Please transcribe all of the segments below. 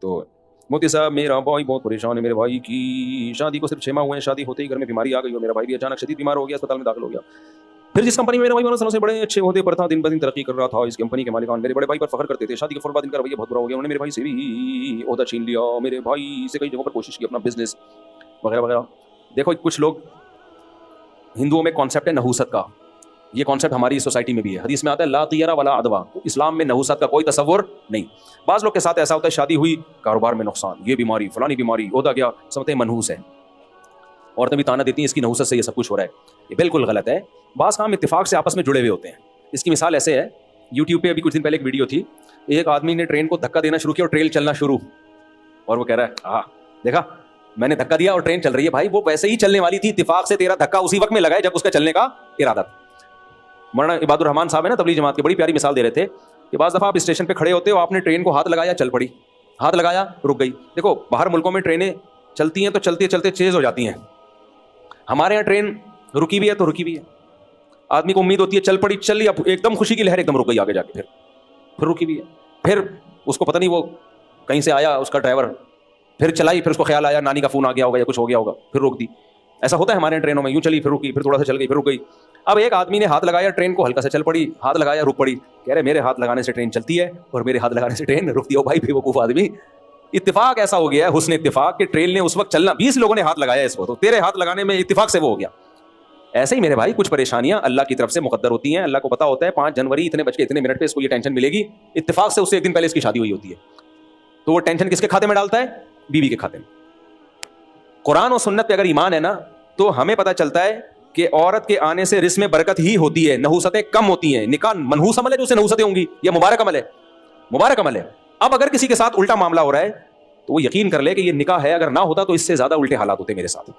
تو मोती साहब मेरा भाई बहुत परेशान है, मेरे भाई की शादी को सिर्फ 6 माह हुए हैं, शादी होते ही घर में बीमारी आ गई और मेरा भाई भी अचानक शदीद बीमार हो गया, अस्पताल में दाखिल हो गया। फिर जिस कंपनी में मेरा भाई 12 सालों से बड़े अच्छे ओहदे पर था, दिन ब दिन तरक्की कर रहा था, इस कंपनी के मालिकान मेरे बड़े भाई पर फख्र करते थे। शादी के फौरन बाद इनका रवैया बहुत बुरा हो गया, उन्होंने मेरे भाई से भी ओहदा छीन लिया, मेरे भाई से कई जगहों पर कोशिश की अपना बिजनेस वगैरह वगैरह। देखो कुछ लोग, हिंदुओं में कॉन्सेप्ट है नहूसत का, ये कॉन्सेप्ट हमारी सोसाइटी में भी है। हदीस में आता है ला तियरा वला अदवा, इस्लाम में नहूसत का कोई तसव्वुर नहीं। बाज़ लोग के साथ ऐसा होता है, शादी हुई, कारोबार में नुकसान, ये बीमारी, फलानी बीमारी, ओहदा गया, समझते हैं मनहूस है। औरतें भी ताना देती हैं इसकी नहूसत से ये सब कुछ हो रहा है, ये बिल्कुल गलत है। बाज़ काम इत्तेफाक से आपस में जुड़े हुए होते हैं। इसकी मिसाल ऐसे है, यूट्यूब पे अभी कुछ दिन पहले एक वीडियो थी, एक आदमी ने ट्रेन को धक्का देना शुरू किया और ट्रेन चलना शुरू, और वो कह रहा है हाँ देखा मैंने धक्का दिया और ट्रेन चल रही है। भाई वो वैसे ही चलने वाली थी, इत्तेफाक से तेरा धक्का उसी वक्त में लगा है जब उसका चलने का इरादा था। मौलाना इबादुर रहमान साहब है ना, तबलीग जमात के, बड़ी प्यारी मिसाल दे रहे थे कि बाज़ दफ़ा आप स्टेशन पे खड़े होते हो, आपने ट्रेन को हाथ लगाया, चल पड़ी, हाथ लगाया, रुक गई। देखो बाहर मुल्कों में ट्रेनें चलती हैं तो चलते चलते तेज़ हो जाती हैं, हमारे यहाँ ट्रेन रुकी भी है तो रुकी भी है। आदमी को उम्मीद होती है चल पड़ी, चल लिया, एकदम खुशी की लहर, एकदम रुक गई आगे जाके, फिर रुकी भी है, फिर उसको पता नहीं वो कहीं से आया उसका ड्राइवर, फिर चलाई, फिर उसको ख्याल आया नानी का फ़ोन आ गया होगा या कुछ हो गया होगा, फिर रोक दी। ऐसा होता है हमारे ट्रेनों में, यूँ चली फिर रुकी, फिर थोड़ा सा चल गई, फिर रुक गई। अब एक आदमी ने हाथ लगाया, ट्रेन को हल्का सा चल पड़ी, हाथ लगाया, रुक पड़ी, कह रहे मेरे हाथ लगाने से ट्रेन चलती है और मेरे हाथ लगाने से ट्रेन रुकती है। भाई बेवकूफ़ आदमी, इत्तेफाक ऐसा हो गया है, हुस्न इत्तेफाक कि ट्रेन ने उस वक्त चलना, 20 लोगों ने हाथ लगाया इसको, तो तेरे हाथ लगाने में इत्तेफाक से वो हो गया। ऐसे ही मेरे भाई कुछ परेशानियां अल्लाह की तरफ से मुकद्दर होती हैं। अल्लाह को पता होता है 5 जनवरी इतने बज के इतने मिनट पे इसको ये टेंशन मिलेगी, इत्तेफाक से उससे एक दिन पहले इसकी शादी हुई होती है, तो वो टेंशन किसके खाते में डालता है? बीवी के खाते में। कुरान और सुन्नत पे अगर ईमान है ना, तो हमें पता चलता है कि औरत के आने से रिस्क में बरकत ही होती है, नहूसतें कम होती हैं। निकाह मनहूस अमल है जो उसे नहूसतें होंगी, या मुबारक अमल है? मुबारक अमल है। अब अगर किसी के साथ उल्टा मामला हो रहा है तो वो यकीन कर ले कि ये निकाह है, अगर ना होता तो इससे ज्यादा उल्टे हालात होते मेरे साथ।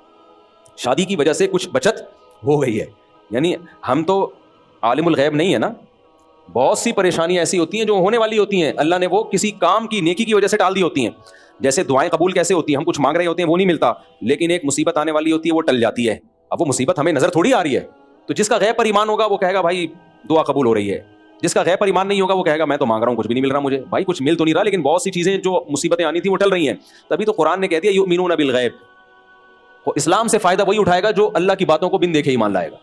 शादी की वजह से कुछ बचत हो गई है, यानी हम तो आलिमुल गैब नहीं है ना। बहुत सी परेशानियां ऐसी होती हैं जो होने वाली होती हैं, अल्लाह ने वो किसी काम की नेकी की वजह से टाल दी होती हैं। जैसे दुआएं कबूल कैसे होती हैं, हम कुछ मांग रहे होते हैं वो नहीं मिलता, लेकिन एक मुसीबत आने वाली होती है वो टल जाती है। अब वो मुसीबत हमें नजर थोड़ी आ रही है, तो जिसका गैब पर ईमान होगा वो कहेगा भाई दुआ कबूल हो रही है, जिसका गैब पर ईमान नहीं होगा वो कहेगा मैं तो मांग रहा हूँ कुछ भी नहीं मिल रहा मुझे। भाई कुछ मिल तो नहीं रहा, लेकिन बहुत सी चीजें जो मुसीबतें आनी थी वो टल रही हैं। तभी तो कुरान ने कह दिया युमिनूना बिल गैब, इस्लाम से फायदा वही उठाएगा जो अल्लाह की बातों को बिन देखे ईमान लाएगा।